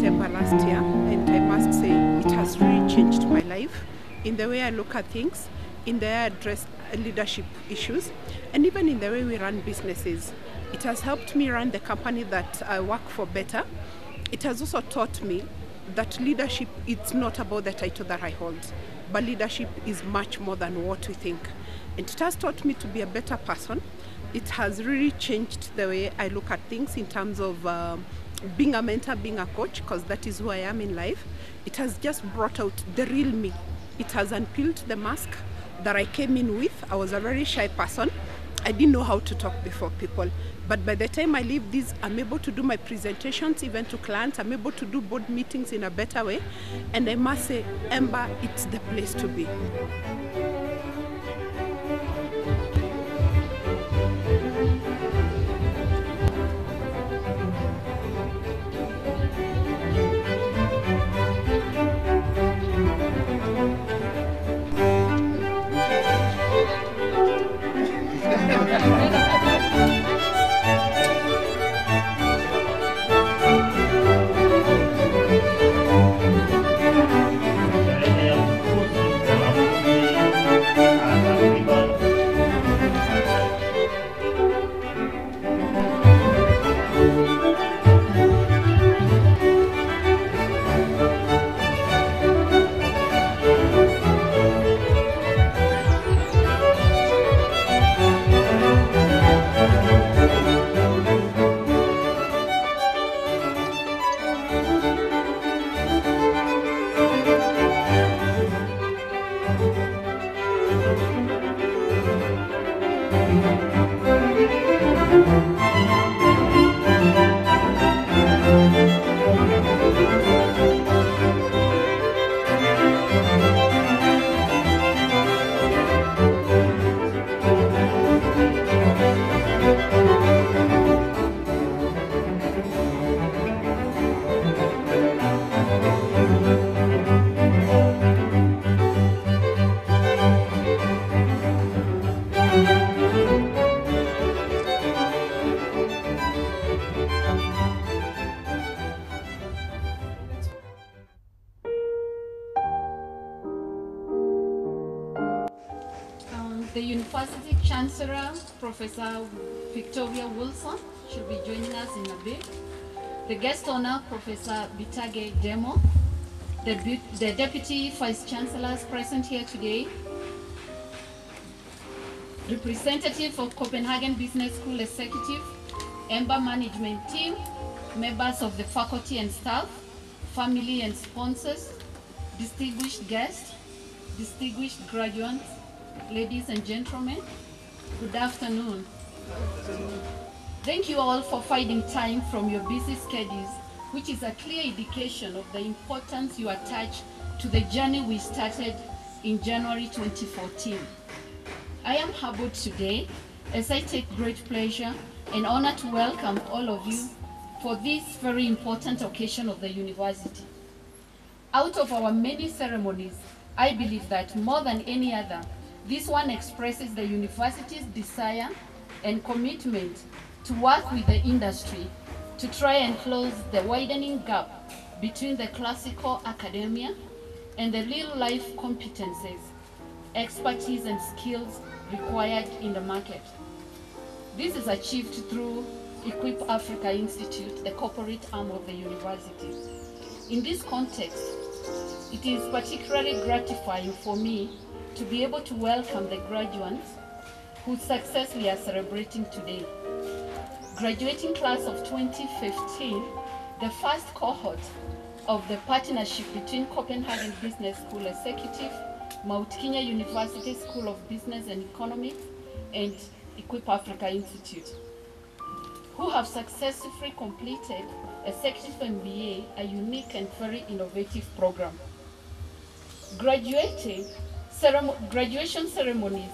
September last year, and I must say it has really changed my life in the way I look at things, in the way I address leadership issues, and even in the way we run businesses. It has helped me run the company that I work for better. It has also taught me that leadership, it's not about the title that I hold, but leadership is much more than what we think. And it has taught me to be a better person. It has really changed the way I look at things in terms of being a mentor, being a coach, because that is who I am in life. It has just brought out the real me. It has unpeeled the mask that I came in with. I was a very shy person. I didn't know how to talk before people. But by the time I leave this, I'm able to do my presentations even to clients. I'm able to do board meetings in a better way. And I must say, EMBA, it's the place to be. The University Chancellor, Professor Victoria Wilson, should be joining us in a bit. The guest honor, Professor Bitange Ndemo, the Deputy Vice Chancellors present here today, representative of Copenhagen Business School Executive, EMBA Management Team, members of the faculty and staff, family and sponsors, distinguished guests, distinguished graduates, ladies and gentlemen, good afternoon. Thank you all for finding time from your busy schedules, which is a clear indication of the importance you attach to the journey we started in January 2014. I am humbled today as I take great pleasure and honor to welcome all of you for this very important occasion of the university. Out of our many ceremonies, I believe that more than any other, this one expresses the university's desire and commitment to work with the industry to try and close the widening gap between the classical academia and the real-life competences, expertise and skills required in the market. This is achieved through Equip Africa Institute, the corporate arm of the university. In this context, it is particularly gratifying for me to be able to welcome the graduates whose success we are celebrating today. Graduating class of 2015, the first cohort of the partnership between Copenhagen Business School Executive, Mount Kenya University School of Business and Economics, and Equip Africa Institute, who have successfully completed Executive MBA, a unique and very innovative program. Graduation ceremonies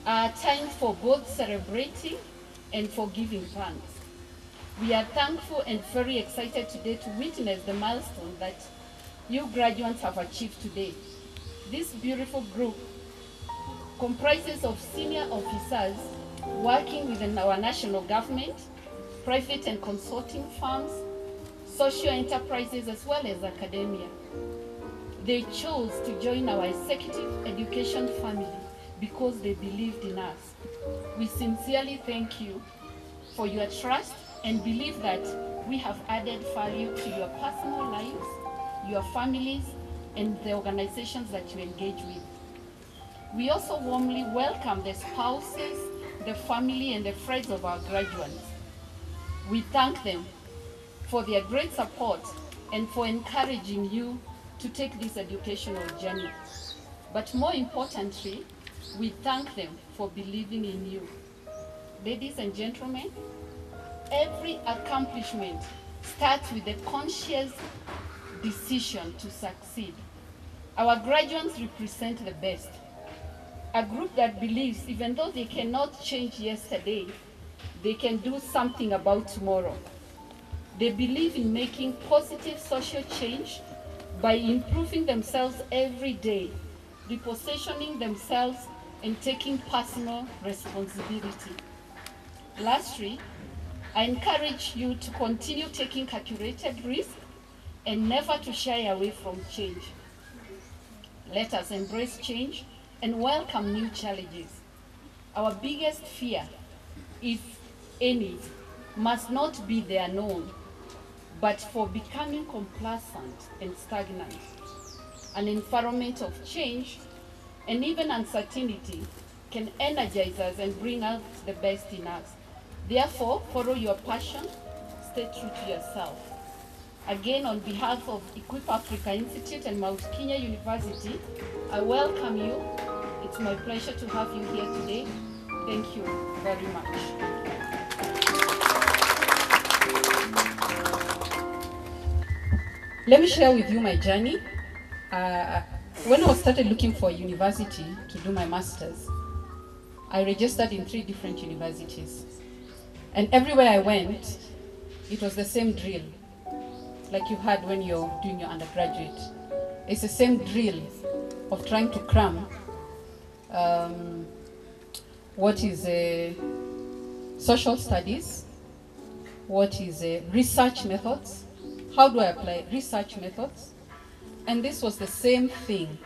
are a time for both celebrating and for giving thanks. We are thankful and very excited today to witness the milestone that you graduates have achieved today. This beautiful group comprises of senior officers working within our national government, private and consulting firms, social enterprises, as well as academia. They chose to join our executive education family because they believed in us. We sincerely thank you for your trust and believe that we have added value to your personal lives, your families, and the organizations that you engage with. We also warmly welcome the spouses, the family, and the friends of our graduates. We thank them for their great support and for encouraging you to take this educational journey. But more importantly, we thank them for believing in you. Ladies and gentlemen, every accomplishment starts with a conscious decision to succeed. Our graduates represent the best. A group that believes even though they cannot change yesterday, they can do something about tomorrow. They believe in making positive social change by improving themselves every day, repositioning themselves, and taking personal responsibility. Lastly, I encourage you to continue taking calculated risk and never to shy away from change. Let us embrace change and welcome new challenges. Our biggest fear, if any, must not be the unknown, but for becoming complacent and stagnant. An environment of change and even uncertainty can energize us and bring out the best in us. Therefore, follow your passion, stay true to yourself. Again, on behalf of Equip Africa Institute and Mount Kenya University, I welcome you. It's my pleasure to have you here today. Thank you very much. Let me share with you my journey. When I started looking for a university to do my master's, I registered in 3 different universities. And everywhere I went, it was the same drill, like you had when you're doing your undergraduate. It's the same drill of trying to cram what is social studies, what is research methods, how do I apply research methods? And this was the same thing.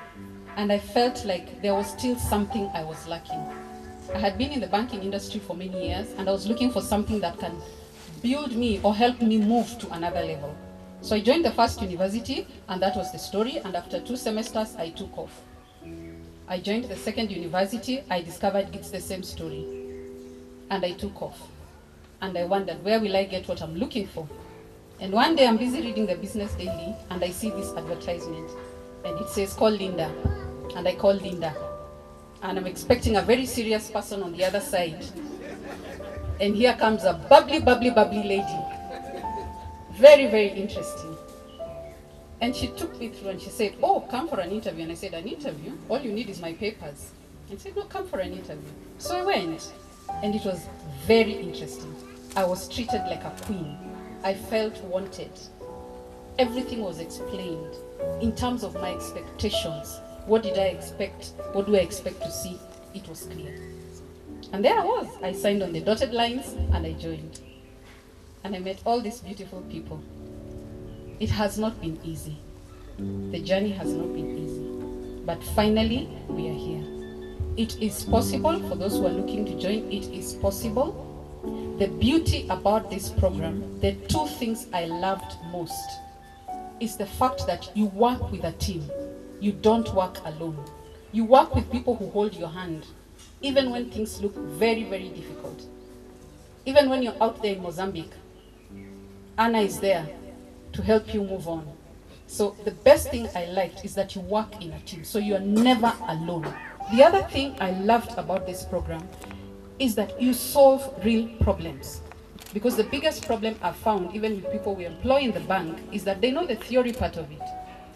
And I felt like there was still something I was lacking. I had been in the banking industry for many years, and I was looking for something that can build me or help me move to another level. So I joined the first university, and that was the story. And after 2 semesters, I took off. I joined the second university. I discovered it's the same story. And I took off. And I wondered, where will I get what I'm looking for? And one day I'm busy reading the Business Daily, and I see this advertisement. And it says, call Linda. And I call Linda. And I'm expecting a very serious person on the other side. And here comes a bubbly, bubbly, bubbly lady. Very, very interesting. And she took me through and she said, oh, come for an interview. And I said, an interview? All you need is my papers. And she said, no, come for an interview. So I went, and it was very interesting. I was treated like a queen. I felt wanted. Everything was explained in terms of my expectations. What did I expect? What do I expect to see? It was clear. And there I was. I signed on the dotted lines and I joined. And I met all these beautiful people. It has not been easy. The journey has not been easy. But finally, we are here. It is possible for those who are looking to join. It is possible. The beauty about this program, the 2 things I loved most, is the fact that you work with a team. You don't work alone. You work with people who hold your hand, even when things look very, very difficult. Even when you're out there in Mozambique, Anna is there to help you move on. So the best thing I liked is that you work in a team, so you're never alone. The other thing I loved about this program is that you solve real problems. Because the biggest problem I've found, even with people we employ in the bank, is that they know the theory part of it.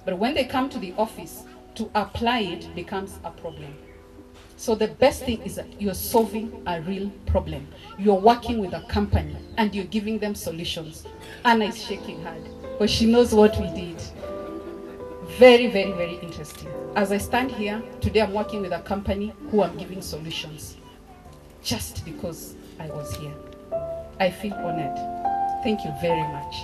But when they come to the office, to apply it becomes a problem. So the best thing is that you're solving a real problem. You're working with a company and you're giving them solutions. Anna is shaking hard, but she knows what we did. Very, very, very interesting. As I stand here, today I'm working with a company who I'm giving solutions. Just because I was here. I feel honored. Thank you very much.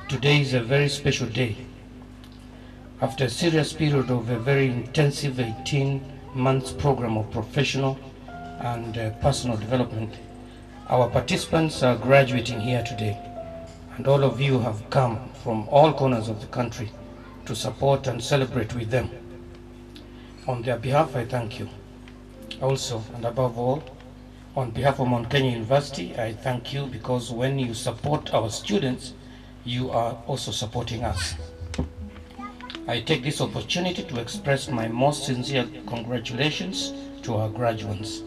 Today is a very special day. After a serious period of a very intensive 18 months program of professional and personal development, our participants are graduating here today, and all of you have come from all corners of the country to support and celebrate with them. On their behalf, I thank you. Also, and above all, on behalf of Mount Kenya University, I thank you because when you support our students, you are also supporting us. I take this opportunity to express my most sincere congratulations to our graduates.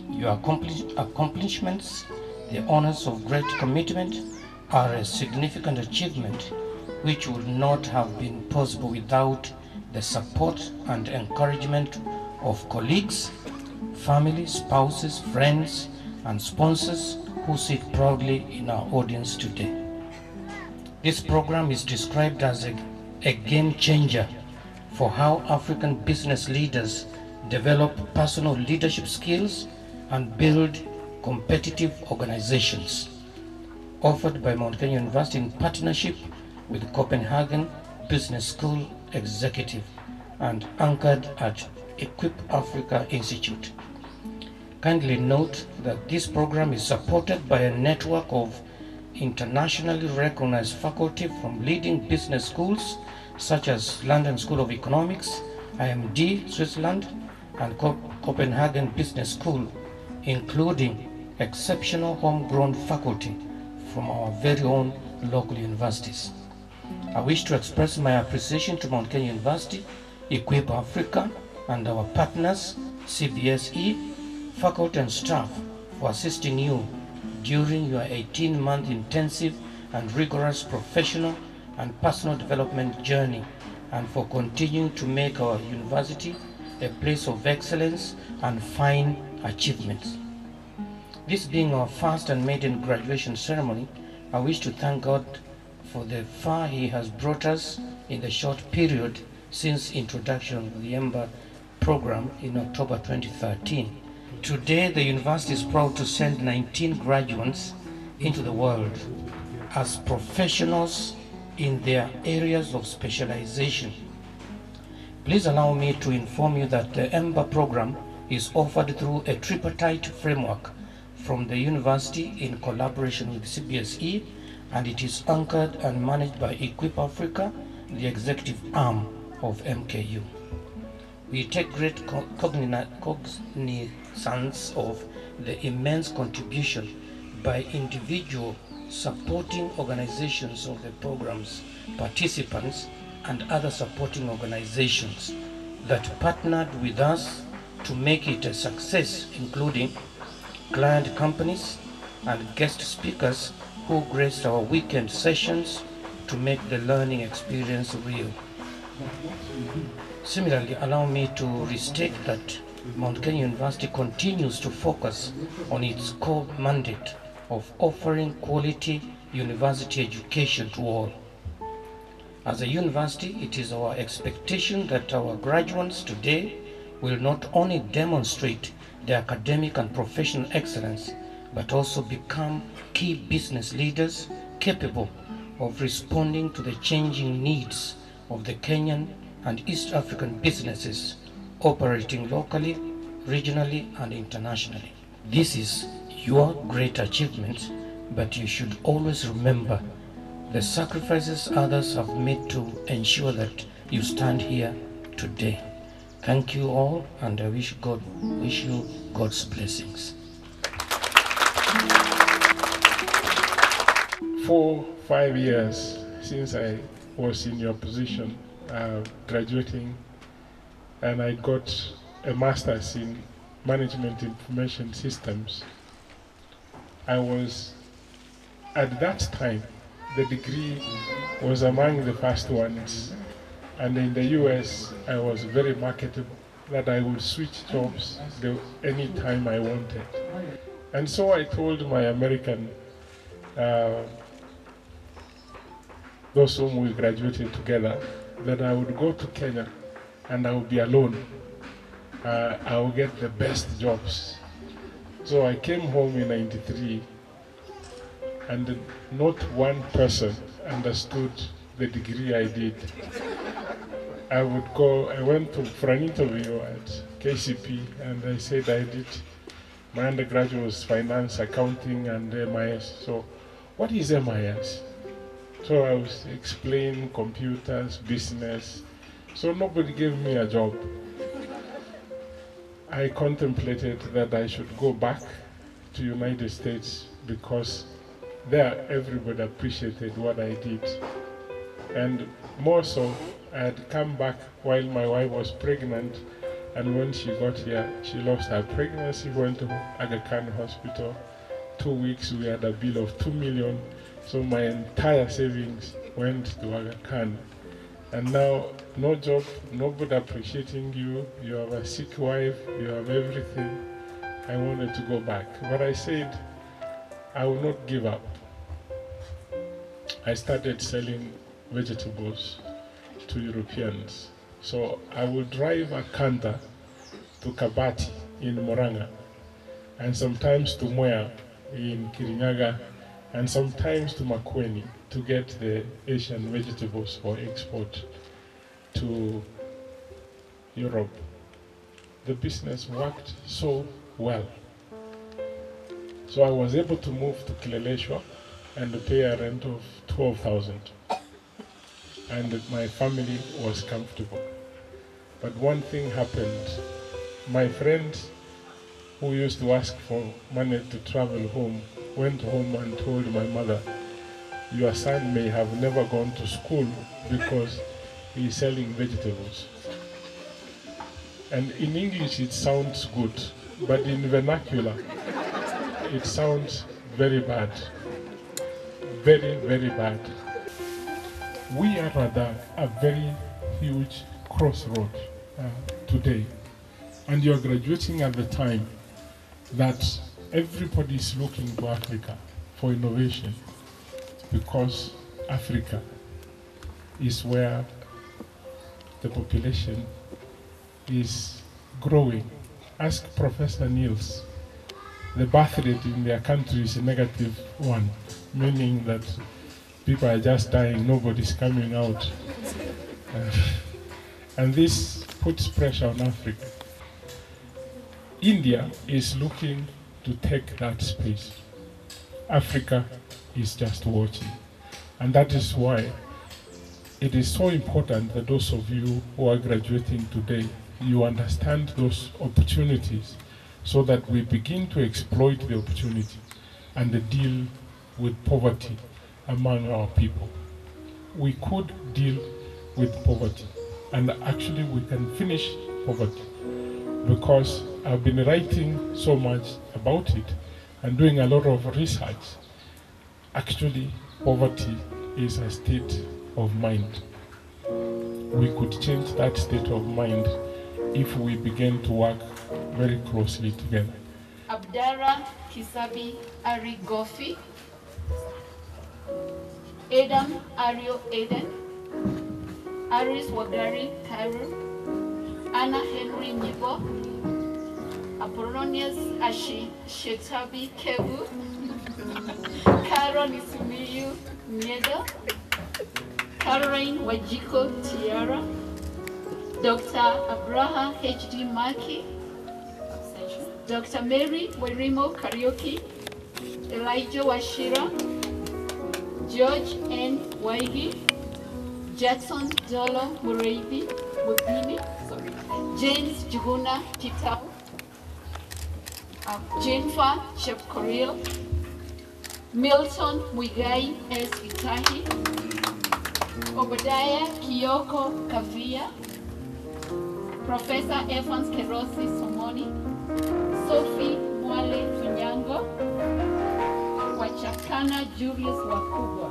Your accomplishments, the honors of great commitment, are a significant achievement which would not have been possible without the support and encouragement of colleagues, family, spouses, friends, and sponsors who sit proudly in our audience today. This program is described as a game changer for how African business leaders develop personal leadership skills and build competitive organizations. Offered by Mount Kenya University in partnership with Copenhagen Business School Executive and anchored at Equip Africa Institute. Kindly note that this program is supported by a network of internationally recognized faculty from leading business schools such as London School of Economics, IMD, Switzerland, and Copenhagen Business School, including exceptional homegrown faculty from our very own local universities. I wish to express my appreciation to Mount Kenya University, Equip Africa, and our partners, CBSE, faculty and staff, for assisting you during your 18-month intensive and rigorous professional and personal development journey, and for continuing to make our university a place of excellence and fine achievements. This being our first and maiden graduation ceremony, I wish to thank God for the far He has brought us in the short period since introduction of the EMBA program in October 2013. Today, the university is proud to send 19 graduates into the world as professionals in their areas of specialization. Please allow me to inform you that the EMBA program is offered through a tripartite framework from the university in collaboration with CBSE, and it is anchored and managed by Equip Africa, the executive arm of MKU. We take great cognizance of the immense contribution by individual supporting organizations of the program's participants and other supporting organizations that partnered with us to make it a success, including client companies and guest speakers who graced our weekend sessions to make the learning experience real. Similarly, allow me to restate that Mount Kenya University continues to focus on its core mandate of offering quality university education to all. As a university, it is our expectation that our graduates today will not only demonstrate their academic and professional excellence, but also become key business leaders capable of responding to the changing needs of the Kenyan and East African businesses operating locally, regionally, and internationally. This is your great achievement, but you should always remember the sacrifices others have made to ensure that you stand here today. Thank you all, and I wish you God's blessings. 4-5 years since I was in your position, graduating, and I got a master's in Management Information Systems. I was, at that time, the degree was among the first ones, and in the US I was very marketable, that I would switch jobs any time I wanted. And so I told my American, those whom we graduated together, that I would go to Kenya and I would be alone. I would get the best jobs. So I came home in '93 and not one person understood the degree I did. I went for an interview at KCP, and I said I did, my undergraduate was finance, accounting, and MIS. So what is MIS? So I was explaining computers, business. So nobody gave me a job. I contemplated that I should go back to United States because there everybody appreciated what I did. And more so, I had come back while my wife was pregnant, and when she got here, she lost her pregnancy, went to Aga Khan Hospital. 2 weeks, we had a bill of 2 million, so my entire savings went to Aga Khan. And now, no job, nobody appreciating you, you have a sick wife, you have everything. I wanted to go back, but I said, I will not give up. I started selling vegetables to Europeans. So I will drive a canter to Kabati in Moranga, and sometimes to Moya in Kirinyaga, and sometimes to Makueni to get the Asian vegetables for export to Europe. The business worked so well. So I was able to move to Kileleshwa and pay a rent of 12,000. And my family was comfortable. But one thing happened. My friend who used to ask for money to travel home went home and told my mother, your son may have never gone to school because he's selling vegetables. And in English it sounds good, but in vernacular it sounds very bad. Very, very bad. We are at a very huge crossroad today, and you are graduating at the time that everybody is looking to Africa for innovation, because Africa is where the population is growing. Ask Professor Niels. The birth rate in their country is -1, meaning that people are just dying, nobody's coming out. And this puts pressure on Africa. India is looking to take that space. Africa is just watching. And that is why it is so important that those of you who are graduating today, you understand those opportunities so that we begin to exploit the opportunity and deal with poverty among our people. We could deal with poverty, and actually we can finish poverty, because I've been writing so much about it and doing a lot of research. Actually, poverty is a state of mind. We could change that state of mind if we begin to work very closely together. Abdara Kisabi Ari Gofi, Adam Ario Eden, Aris Wagari Cairo, Anna Henry Nibo, Apollonius Ashi Shetabi Kebu, Karen Isumiyu Nieda, Caroline Wajiko Tiara, Dr. Abraha H.D. Maki, Dr. Mary Werimo Karaoke, Elijah Washira, George N. Waigi, Jackson Dolo Mureibi, James Juguna Kitao, Jennifer Shepkoril, Milton Muigai S. Itahi, Obadiah Kioko Kavia, Professor Evans Kerosi Somoni, Sophie Mwale Tunyango, Wachakana Julius Wakubwa.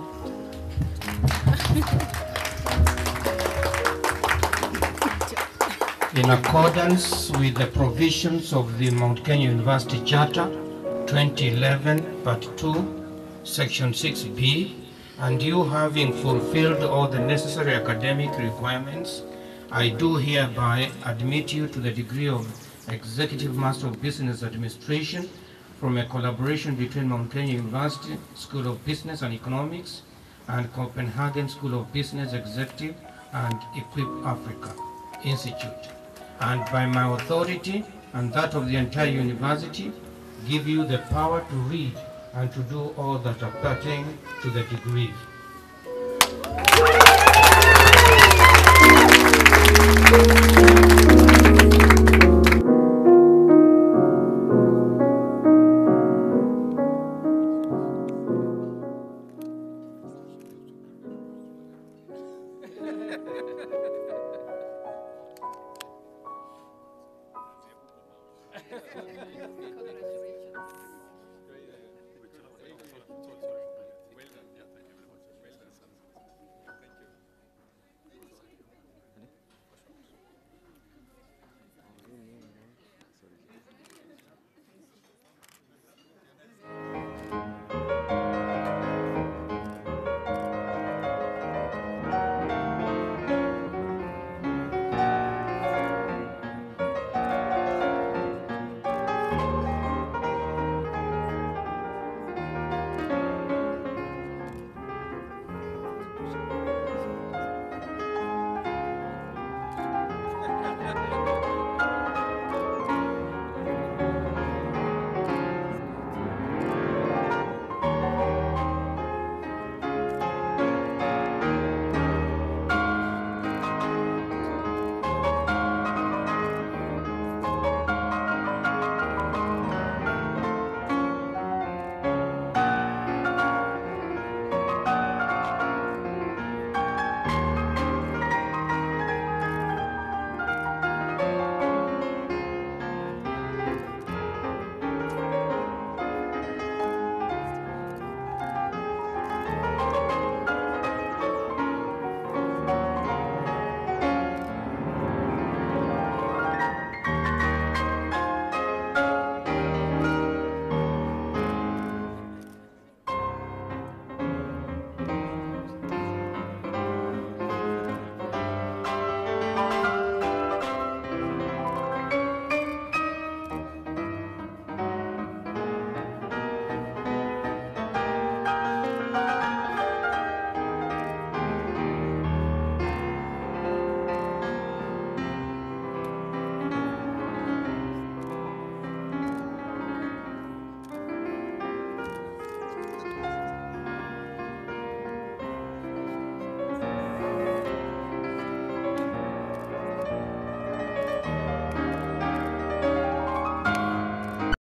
In accordance with the provisions of the Mount Kenya University Charter 2011 Part 2, Section 6B, and you having fulfilled all the necessary academic requirements, I do hereby admit you to the degree of Executive Master of Business Administration from a collaboration between Mount Kenya University School of Business and Economics and Copenhagen School of Business Executive and Equip Africa Institute, and by my authority and that of the entire university, give you the power to read and to do all that are pertaining to the degree.